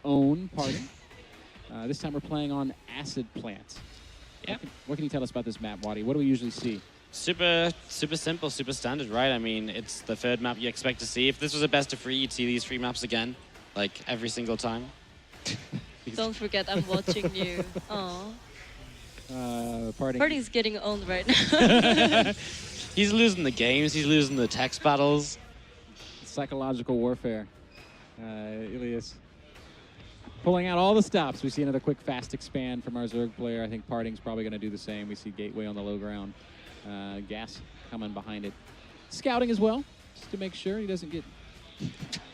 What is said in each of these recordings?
own Parting. This time we're playing on Acid Plant. Yeah. What can you tell us about this map, Waddy? What do we usually see? Super simple, super standard, right? I mean, it's the third map you expect to see. If this was a best of 3, you'd see these 3 maps again, like every single time. Don't forget, I'm watching you. Aww. Parting. Parting's getting owned right now. He's losing the games, he's losing the text battles. Psychological warfare. Ilias pulling out all the stops. We see another quick fast expand from our Zerg player. I think Parting's probably going to do the same. We see Gateway on the low ground. Gas coming behind it. Scouting as well, just to make sure he doesn't get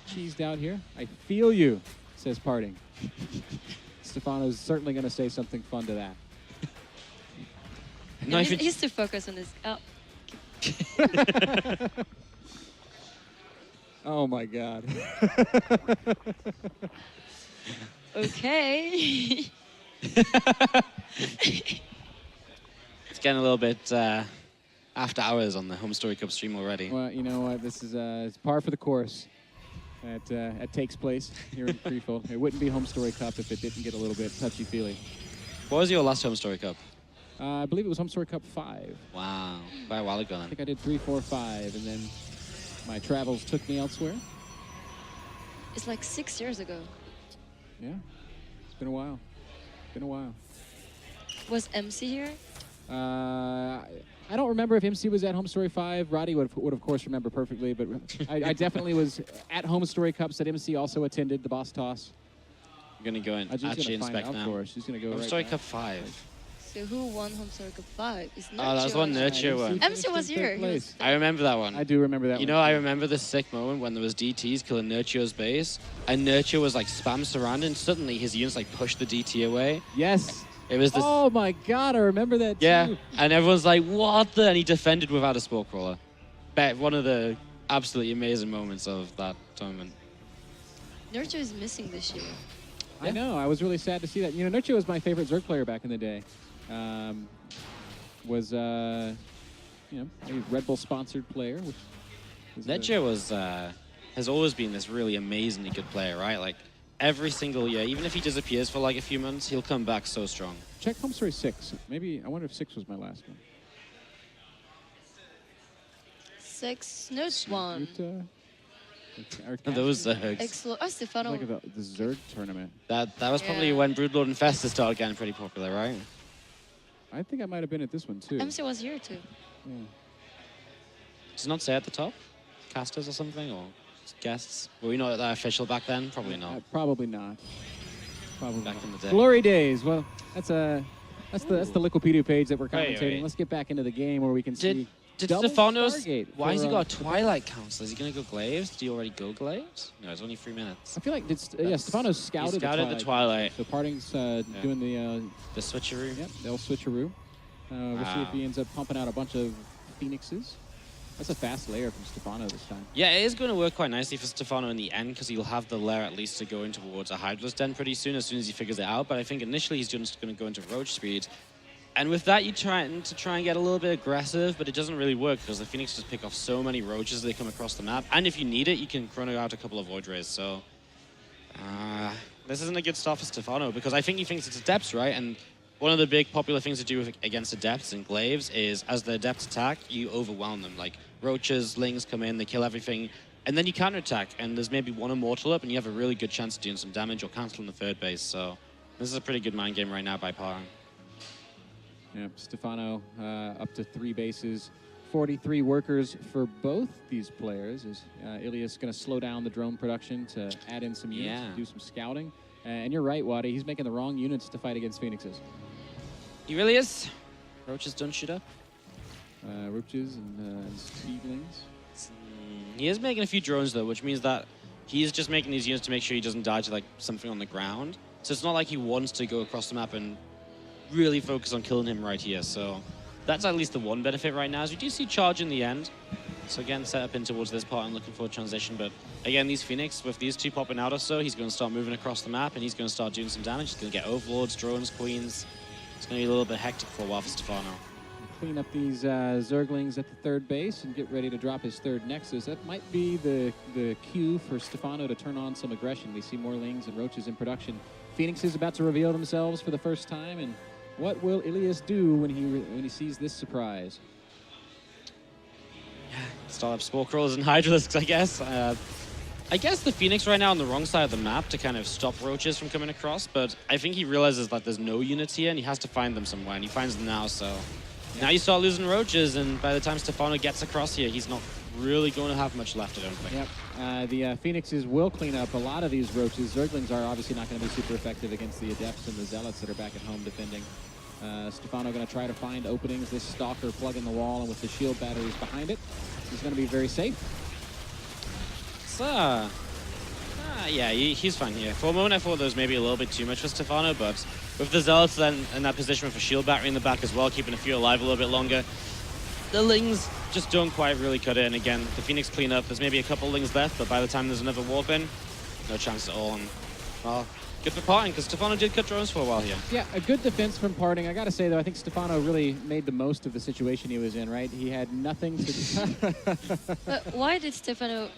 cheesed out here. I feel you, says Parting. Stephano's certainly going to say something fun to that. No, he's too focused on his... Oh. Oh my God. Okay. It's getting a little bit after hours on the Home Story Cup stream already. Well, you know what? This is it's par for the course. That takes place here in Krefeld. It wouldn't be Home Story Cup if it didn't get a little bit touchy-feely. What was your last Home Story Cup? I believe it was Home Story Cup 5. Wow, quite a while ago then. I think I did 3, 4, 5, and then my travels took me elsewhere. It's like 6 years ago. Yeah, it's been a while. Been a while. Was MC here? I don't remember if MC was at Home Story 5. Roddy would of course remember perfectly, but I definitely was at Home Story Cups that MC also attended, the boss toss. I'm going to go and actually inspect now. She's going to go Home right Story back. Cup 5. So who won Home Story Cup 5? It's Nurture. Oh, that was one Nurture one. MC was here. I remember that one. I do remember that one. You know, I remember the sick moment when there was DTs killing Nurture's base, and Nurture was like spam surrounded, and suddenly his units like pushed the DT away. Yes. It was this. Oh my God, I remember that Yeah, too. and everyone's like, what the? And he defended without a Spore Crawler. One of the absolutely amazing moments of that tournament. Nurture is missing this year. I know. I was really sad to see that. You know, Nurture was my favorite Zerg player back in the day. Was you know, a Red Bull sponsored player. Which Nurture has always been this really amazingly good player, right? Like every single year, even if he disappears for like a few months, he'll come back so strong. Check Home Story 6. Maybe I wonder if 6 was my last one. 6, Nurse 1. Those Zergs. Oh, Stephano. Like the Zerg tournament. That was probably when Broodlord and Festa started getting pretty popular, right? I think I might have been at this one too. MC was here too. Yeah. Does it not say at the top? Casters or something? Or guests? Were we not official back then? Probably not. Probably not. Probably back not. in the day. Glory days. Well, that's the Liquipedia page that we're commentating. Wait. Let's get back into the game where we can see. Did double Stephano's... Stargate Why has he for, got a Twilight Council? Is he going to go Glaives? Did he already go Glaives? No, it's only 3 minutes. I feel like Stephano's scouted, He scouted the Twilight. So Parting's doing the switcheroo. Yep, they'll switcheroo. We'll see if he ends up pumping out a bunch of Phoenixes. That's a fast layer from Stephano this time. Yeah, it is going to work quite nicely for Stephano in the end because he'll have the lair at least to go in towards a Hydra's Den pretty soon as he figures it out. But I think initially he's just going to go into Roach Speed. And with that, you try and get a little bit aggressive, but it doesn't really work because the Phoenix just pick off so many Roaches as they come across the map. And if you need it, you can chrono out a couple of Void Rays. So this isn't a good start for Stephano because I think he thinks it's Adepts, right? And one of the big popular things to do against Adepts and Glaives is as the Adepts attack, you overwhelm them. Like Roaches, Lings come in, they kill everything, and then you counterattack, and there's maybe one Immortal up, and you have a really good chance of doing some damage or canceling the third base. So this is a pretty good mind game right now by PartinG. Yeah, Stephano up to 3 bases, 43 workers for both these players. Is Ilias going to slow down the drone production to add in some units and do some scouting? And you're right, Waddy. He's making the wrong units to fight against Phoenixes. He really is. Roaches don't shoot up. Roaches and Speedlings. He is making a few drones though, which means that he's just making these units to make sure he doesn't dodge like something on the ground. So it's not like he wants to go across the map and really focus on killing him right here. So that's at least the one benefit right now, as we do see charge in the end. So again, set up in towards this part and looking for a transition. But again, these Phoenix, with these 2 popping out or so, he's going to start moving across the map and he's going to start doing some damage. He's going to get Overlords, drones, Queens. It's going to be a little bit hectic for a while for Stephano. clean up these Zerglings at the third base and get ready to drop his third Nexus. That might be the cue for Stephano to turn on some aggression. We see more Lings and Roaches in production. Phoenix is about to reveal themselves for the first time, and what will Ilias do when he sees this surprise? Yeah, start up Spore Crawlers and Hydralisks, I guess. I guess the Phoenix right now on the wrong side of the map to kind of stop Roaches from coming across, but I think he realizes that there's no units here and he has to find them somewhere, and he finds them now, so... Now you start losing Roaches, and by the time Stephano gets across here, he's not really going to have much left, I don't think. Yep. The Phoenixes will clean up a lot of these Roaches. Zerglings are obviously not going to be super effective against the Adepts and the Zealots that are back at home defending. Stephano going to try to find openings. This Stalker plug in the wall, and with the shield batteries behind it, he's going to be very safe. So, yeah, he's fine here. For a moment, I thought there was maybe a little bit too much for Stephano, but with the Zealots then in that position with a shield battery in the back as well, keeping a few alive a little bit longer, the Lings just don't quite really cut it. And again, the Phoenix clean up. There's maybe a couple Lings left, but by the time there's another warp in, no chance at all. And, well, good for PartinG, because Stephano did cut drones for a while here. Yeah, a good defense from PartinG. I got to say, though, I think Stephano really made the most of the situation he was in, right? He had nothing to... But why did Stephano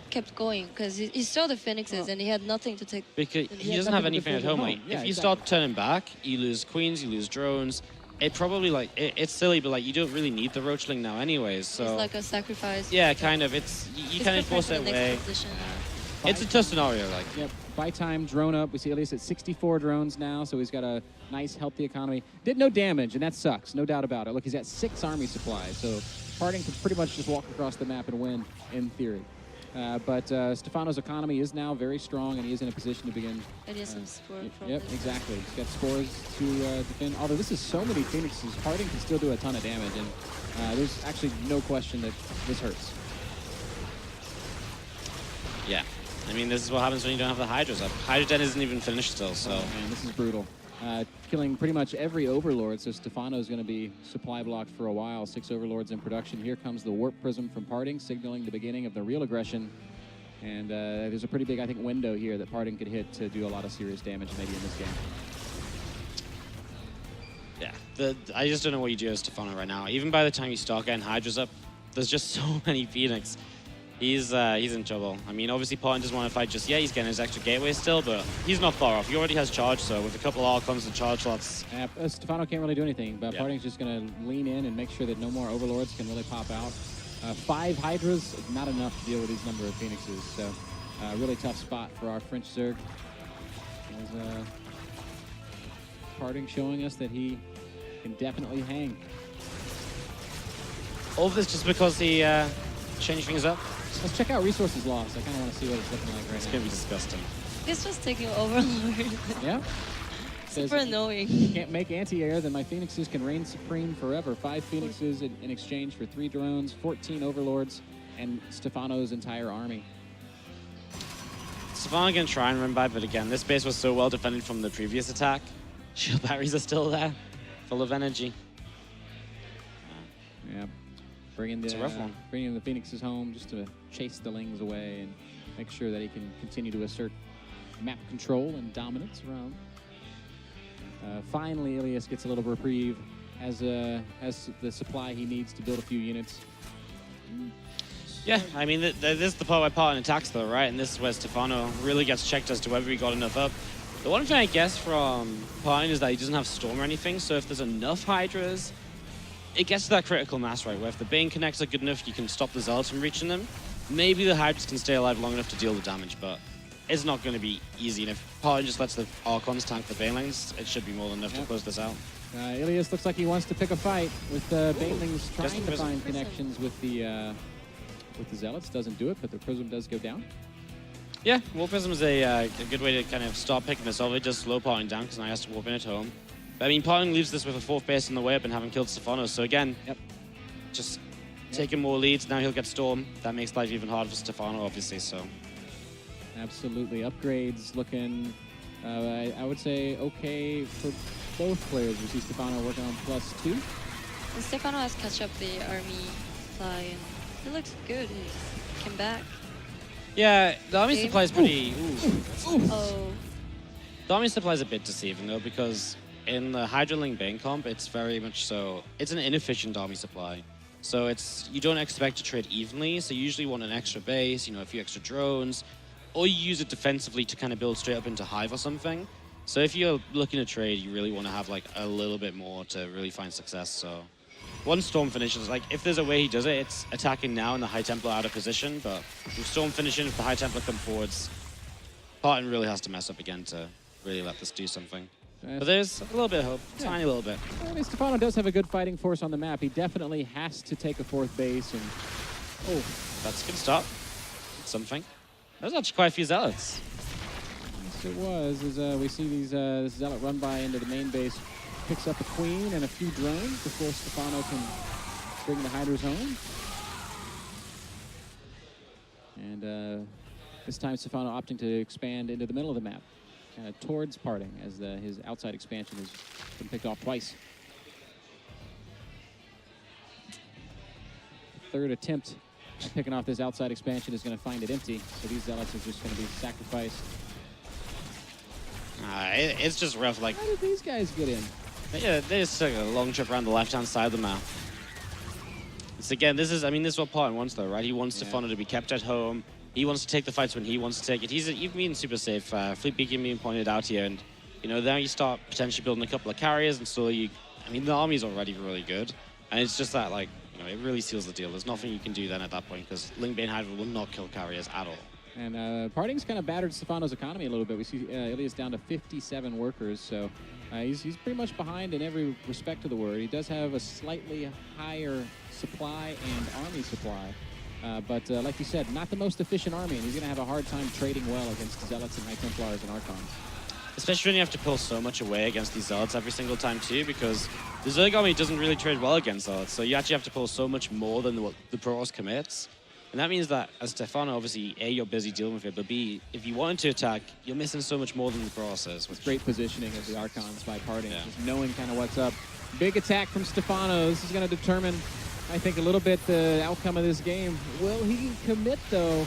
kept going? Because he saw the Phoenixes and he had nothing to take. Because he doesn't have anything at home. Like, Yeah, if you start turning back, you lose Queens, you lose drones. It probably, like, it's silly, but, like, you don't really need the Roachling now anyways, so... It's like a sacrifice. Yeah, kind of. It's... You kind of force it away. It's a tough scenario, like... Yep. By time, drone up. We see Ilias at 64 drones now, so he's got a nice, healthy economy. Did no damage, and that sucks, no doubt about it. Look, he's at 6 army supplies, so PartinG can pretty much just walk across the map and win, in theory. But Stephano's economy is now very strong, and he is in a position to begin... And he has some spore from Yep, this. exactly. He's got spores to defend. Although this is so many Phoenixes, PartinG can still do a ton of damage, and there's actually no question that this hurts. Yeah. I mean, this is what happens when you don't have the Hydras up. Hydra Den isn't even finished still, so... Oh, man, this is brutal. Killing pretty much every Overlord, so Stephano's going to be supply blocked for a while. 6 Overlords in production. Here comes the Warp Prism from PartinG, signaling the beginning of the real aggression. And there's a pretty big, I think, window here that PartinG could hit to do a lot of serious damage maybe in this game. Yeah, I just don't know what you do as Stephano right now. Even by the time you start getting Hydras up, there's just so many Phoenix. He's in trouble. I mean, obviously PartinG doesn't want to fight just yet. He's getting his extra gateway still, but he's not far off. He already has charge, so with a couple of Archons and charge slots... Stephano can't really do anything, but PartinG's just going to lean in and make sure that no more Overlords can really pop out. 5 Hydras, not enough to deal with these number of Phoenixes, so really tough spot for our French Zerg. As PartinG showing us that he can definitely hang. All of this just because he changed things up. Let's check out resources lost. I kind of want to see what it's looking like right It's now. going to be disgusting. This was taking Overlord. Yeah? Super annoying. Can't make anti-air, then my Phoenixes can reign supreme forever. 5 Phoenixes in exchange for 3 drones, 14 Overlords, and Stephano's entire army. Stephano going to try and run by, but again, this base was so well defended from the previous attack. Shield batteries are still there, full of energy. Yeah. Bringing the Phoenixes home just to chase the Lings away and make sure that he can continue to assert map control and dominance around. Finally, Ilias gets a little reprieve, has the supply he needs to build a few units. Yeah, I mean, this is the part where PartinG attacks, though, right? And this is where Stephano really gets checked as to whether he got enough up. The one thing I guess from PartinG is that he doesn't have Storm or anything, so if there's enough Hydras, it gets to that critical mass, right, where if the Bane connects are good enough, you can stop the Zealots from reaching them. Maybe the Hydras can stay alive long enough to deal the damage, but it's not going to be easy. And if PartinG just lets the Archons tank the Banelings, it should be more than enough to close this out. Ilias looks like he wants to pick a fight with Banelings trying to find connections with the Zealots. Doesn't do it, but the Prism does go down. Yeah, Warp Prism is a good way to kind of start picking this off. It does slow PartinG down because now he has to warp in at home. But I mean, PartinG leaves this with a 4th base on the way up and having killed Stephano. So again, just taking more leads. Now he'll get Storm. That makes life even harder for Stephano, obviously. So absolutely, upgrades looking, I would say, okay for both players. We see Stephano working on +2. And Stephano has catch up the army supply, and it looks good. He came back. yeah, the army supply is pretty. Oh. The army supply is a bit deceiving though, because in the Hydra Ling Bane comp, it's very much so, it's an inefficient army supply. So you don't expect to trade evenly, so you usually want an extra base, a few extra drones, or you use it defensively to kind of build straight up into Hive or something. So if you're looking to trade, you really want to have like a little bit more to really find success. So once Storm finishes, like if there's a way he does it, it's attacking now and the High Templar out of position, but with Storm finishing, if the High Templar come forwards, Partin really has to mess up again to really let this do something. But there's a little bit of hope, tiny little bit. I mean, Stephano does have a good fighting force on the map. He definitely has to take a 4th base. And oh, that's a good start. Something. There's actually quite a few Zealots. Yes, it was. As we see these this Zealot run by into the main base, picks up a Queen and a few drones before Stephano can bring the Hydras home. And this time Stephano opting to expand into the middle of the map. Towards PartinG, as his outside expansion has been picked off twice. Third attempt at picking off this outside expansion is going to find it empty, so these Zealots are just going to be sacrificed. It's just rough. Like, how did these guys get in? Yeah, they just took a long trip around the left-hand side of the map. So again, this is what Partin wants, though, right? He wants Stephano to be kept at home. He wants to take the fights when he wants to take it. You've been super safe. Fleet Beacon being pointed out here, and then you start potentially building a couple of carriers, and so the army's already really good, and it's just that it really seals the deal. There's nothing you can do then at that point because Ling Bane Hydra will not kill carriers at all. And PartinG's kind of battered Stephano's economy a little bit. We see Ilias down to 57 workers, so he's pretty much behind in every respect of the word. He does have a slightly higher supply and army supply. But like you said, not the most efficient army, and he's going to have a hard time trading well against Zealots and High Templars and Archons. Especially when you have to pull so much away against these Zealots every single time too, because the Zerg army doesn't really trade well against Zealots, so you actually have to pull so much more than what the Protoss commits. And that means that as Stephano, obviously, A, you're busy dealing with it, but B, if you wanted to attack, you're missing so much more than the Protoss is. With great positioning of the Archons by PartinG, just knowing kind of what's up. Big attack from Stephano. This is going to determine, I think, a little bit the outcome of this game. Will he commit, though?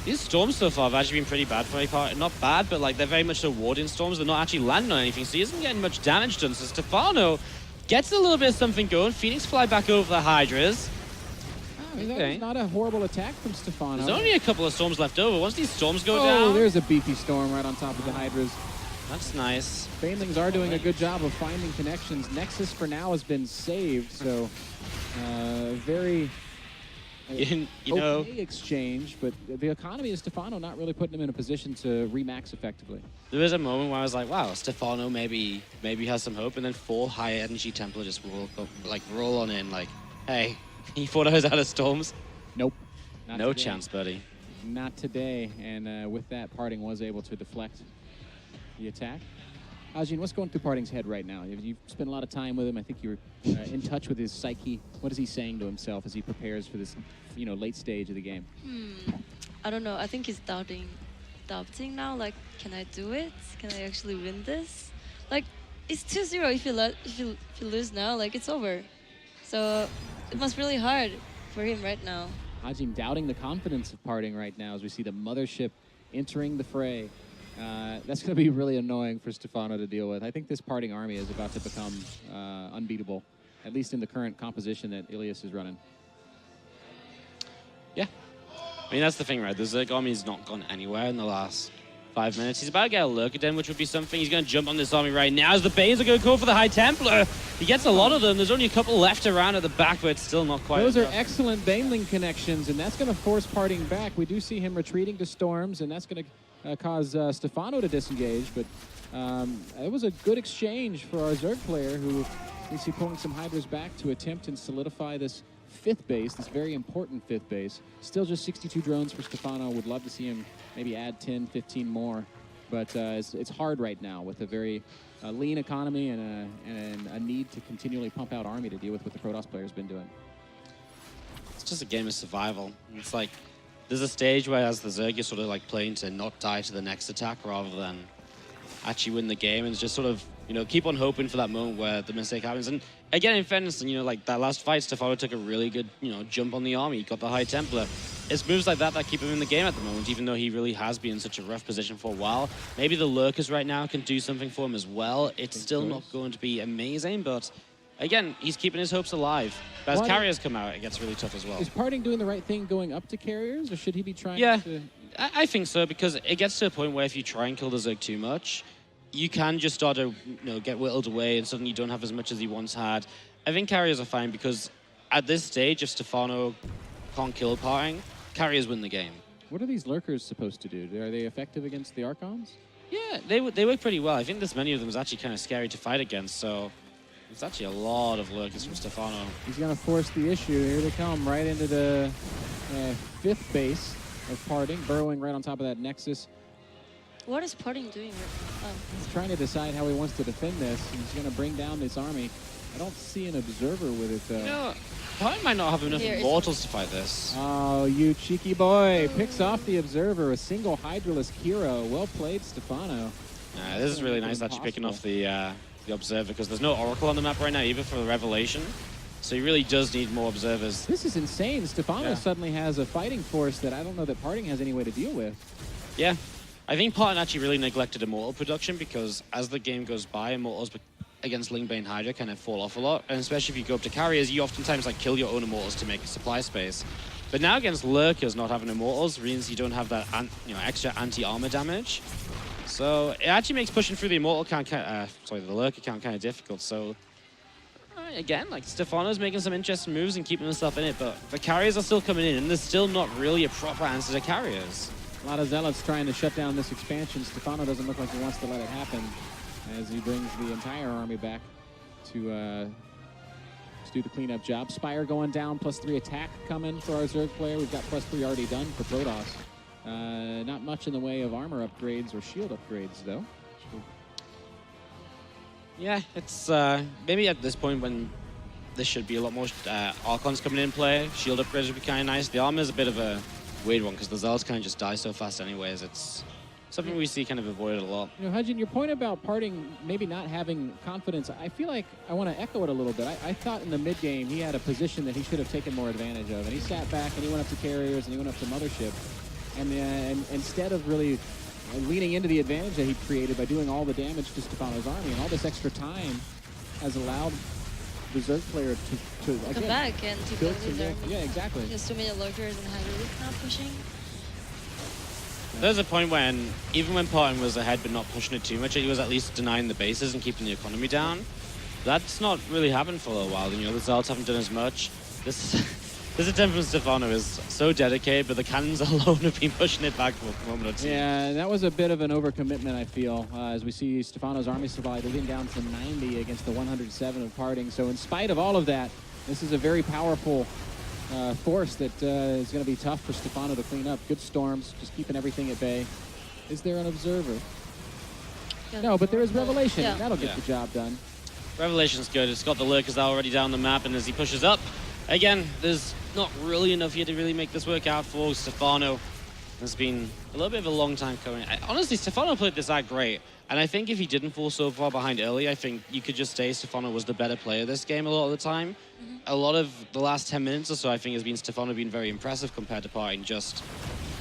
These storms so far have actually been pretty bad for my part. Not bad, but they're very much so warding storms. They're not actually landing on anything, so he isn't getting much damage done. So Stephano gets a little bit of something going. Phoenix fly back over the Hydras. That was not a horrible attack from Stephano. There's only a couple of storms left over. Once these storms go down... Oh, there's a beefy storm right on top of the Hydras. That's nice. Banelings are doing a good job of finding connections. Nexus for now has been saved, so very okay exchange, but the economy of Stephano not really putting him in a position to remax effectively. There was a moment where I was like, wow, Stephano maybe has some hope, and then 4 high energy Templar just roll on in hey, you thought I was out of storms? Nope. No chance, buddy. Not today, and with that, PartinG was able to deflect the attack. Ajin, what's going through PartinG's head right now? You've spent a lot of time with him. I think you're in touch with his psyche. What is he saying to himself as he prepares for this, late stage of the game? I don't know. I think he's doubting now. Can I do it? Can I actually win this? It's 2-0. If you lose now, it's over. So it must be really hard for him right now. Ajin doubting the confidence of PartinG right now as we see the mothership entering the fray. That's going to be really annoying for Stephano to deal with. I think this PartinG army is about to become unbeatable, at least in the current composition that Ilias is running. Yeah. That's the thing, right? The Zerg army's not gone anywhere in the last 5 minutes. He's about to get a lurker den, which would be something. He's going to jump on this army right now as the Banes are going to go for the High Templar. He gets a lot of them. There's only a couple left around at the back, but it's still not quite Those enough. are excellent Baneling connections, and that's going to force PartinG back. We do see him retreating to Storms, and that's going to cause Stephano to disengage, but it was a good exchange for our Zerg player, who we see pulling some Hydras back to attempt and solidify this 5th base, this very important 5th base. Still just 62 drones for Stephano. Would love to see him maybe add 10, 15 more, but it's hard right now with a very lean economy and a need to continually pump out army to deal with what the Protoss player's been doing. It's just a game of survival. It's there's a stage where as the Zerg, you're sort of playing to not die to the next attack rather than actually win the game and just sort of, you know, keep on hoping for that moment where the mistake happens. And again, in fairness, you know, like that last fight, Stephano took a really good, you know, jump on the army, got the high Templar. It's moves like that that keep him in the game at the moment, even though he really has been in such a rough position for a while. Maybe the Lurkers right now can do something for him as well. It's still not going to be amazing, but again, he's keeping his hopes alive. But as carriers come out, it gets really tough as well. Is PartinG doing the right thing going up to carriers, or should he be trying to... I think so, because it gets to a point where if you try and kill the Zerg too much, you can just start to, you know, get whittled away and suddenly you don't have as much as you once had. I think carriers are fine because at this stage, if Stephano can't kill PartinG, carriers win the game. What are these Lurkers supposed to do? Are they effective against the Archons? Yeah, they work pretty well. I think this many of them is actually kind of scary to fight against, so it's actually a lot of Lurkers from Stephano. He's going to force the issue. Here they come, right into the 5th base of PartinG, burrowing right on top of that Nexus. What is PartinG doing? He's trying to decide how he wants to defend this. He's going to bring down this army. I don't see an observer with it, though. You know, PartinG might not have enough Immortals to fight this. Oh, you cheeky boy. Picks off the observer. A single Hydralisk hero. Well played, Stephano. This is really nice, actually, picking off the observer, because there's no Oracle on the map right now, either, for the Revelation. So he really does need more observers. This is insane. Stephano suddenly has a fighting force that I don't know that PartinG has any way to deal with. Yeah. I think PartinG actually really neglected Immortal production because as the game goes by, Immortals against Lingbane Hydra kind of fall off a lot. And especially if you go up to carriers, you oftentimes like kill your own Immortals to make a supply space. But now against Lurkers, not having Immortals means you don't have that extra anti-armor damage. So it actually makes pushing through the Immortal count, the Lurker count kind of difficult. So again, like Stephano's making some interesting moves and keeping himself in it, but the carriers are still coming in, and there's still not really a proper answer to carriers. A lot of Zealots trying to shut down this expansion. Stephano doesn't look like he wants to let it happen as he brings the entire army back to do the cleanup job. Spire going down, +3 attack coming for our Zerg player. We've got +3 already done for Protoss. Not much in the way of armor upgrades or shield upgrades, though. Yeah, it's maybe at this point when there should be a lot more Archons coming in play, shield upgrades would be kind of nice. The armor is a bit of a weird one because the Zealots kind of just die so fast anyways. It's something we see kind of avoided a lot. You know, Hudgin, your point about PartinG maybe not having confidence, I feel like I want to echo it a little bit. I thought in the mid-game he had a position that he should have taken more advantage of, and he sat back and he went up to carriers and he went up to Mothership. And instead of really leaning into the advantage that he created by doing all the damage to Stephano's army, and all this extra time has allowed the Zerg player to come back and to build his army. Yeah, exactly. There's too many Lurkers and Hydralisk not pushing. There's a point when, even when PartinG was ahead but not pushing it too much, he was at least denying the bases and keeping the economy down. That's not really happened for a little while. You know, the Zealots haven't done as much. This attempt from Stephano is so dedicated, but the cannons alone have been pushing it back for a moment or two. Yeah, that was a bit of an overcommitment, I feel, as we see Stephano's army supply leading down to 90 against the 107 of PartinG. So in spite of all of that, this is a very powerful force that is going to be tough for Stephano to clean up. Good storms, just keeping everything at bay. Is there an observer? Yeah, no, but there is Revelation. Yeah. That'll get the job done. Revelation's good. It's got the Lurkers already down the map, and as he pushes up, again, there's not really enough here to really make this work out for Stephano. It's been a little bit of a long time coming. Honestly, Stephano played this out great. And I think if he didn't fall so far behind early, I think you could just say Stephano was the better player this game a lot of the time. A lot of the last 10 minutes or so, I think, has been Stephano being very impressive compared to PartinG. Just,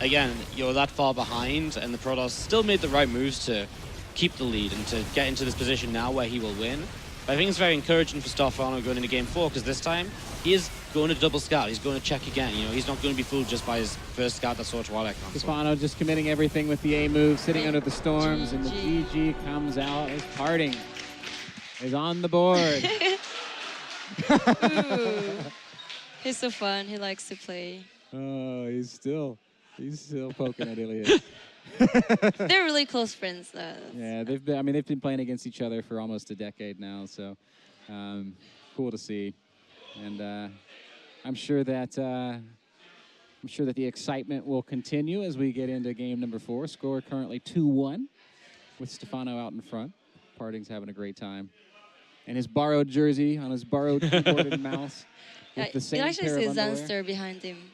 again, you're that far behind, and the Protoss still made the right moves to keep the lead and to get into this position now where he will win. But I think it's very encouraging for Stephano going into Game 4, because this time, he is going to double scout. He's going to check again. You know, he's not going to be fooled just by his first scout that saw Twilight Console. Stephano just committing everything with the A move, sitting under the storms, and the GG comes out as PartinG is on the board. He's so fun. He likes to play. Oh, he's still poking at Iliad. They're really close friends. Yeah, they've been playing against each other for almost a decade now, so cool to see. And I'm sure that the excitement will continue as we get into game number 4. Score currently 2-1 with Stephano out in front. PartinG's having a great time. And his borrowed jersey on his borrowed keyboard and mouse with the same it actually pair of says underwear. Zanster behind him.